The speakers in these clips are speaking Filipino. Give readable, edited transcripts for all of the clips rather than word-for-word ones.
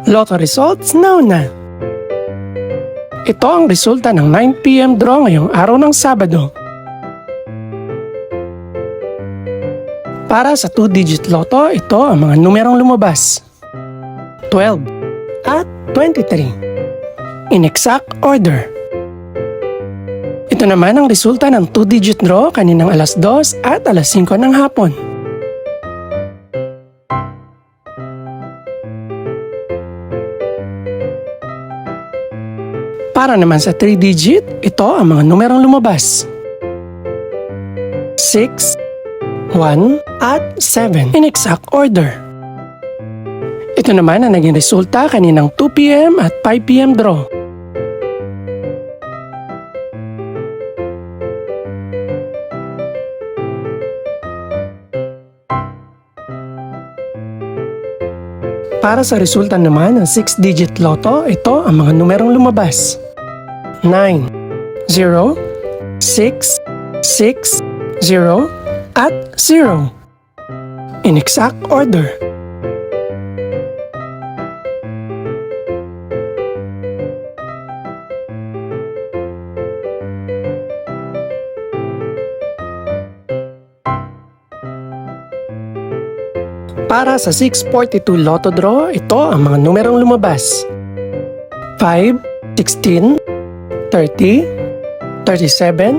Lotto results now na. Ito ang resulta ng 9 PM draw ngayong araw ng Sabado. Para sa 2-digit Lotto, ito ang mga numerong lumabas: 12 at 23. In exact order. Ito naman ang resulta ng 2-digit draw kaninang alas 2 at alas 5 ng hapon. Para naman sa 3-digit, ito ang mga numerong lumabas: 6, 1, at 7 in exact order. Ito naman ang naging resulta kaninang 2 PM at 5 PM draw. Para sa resulta naman ng 6-digit Lotto, ito ang mga numerong lumabas: 9, 0, 6, 6, 0, at 0. In exact order. Para sa 642 Lotto draw, ito ang mga numerong lumabas: 5, 16, 30, 37,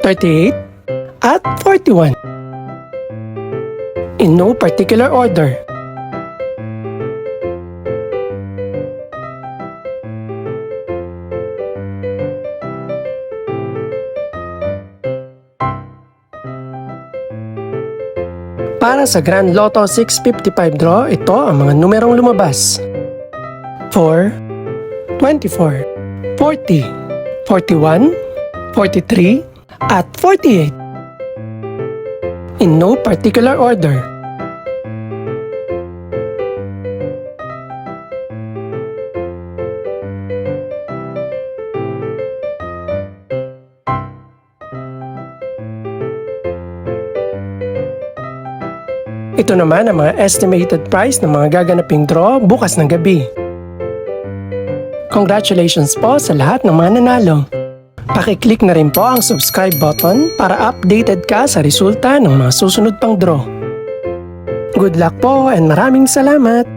38, at 41. In no particular order. Para sa Grand Lotto 655 draw, ito ang mga numerong lumabas: 4, 24, 40, 41, 43, at 48. In no particular order. Ito naman ang mga estimated price ng mga gaganaping draw bukas ng gabi. Congratulations po sa lahat ng mga nanalo. Pakiclick na rin po ang subscribe button para updated ka sa resulta ng mga susunod pang draw. Good luck po and maraming salamat!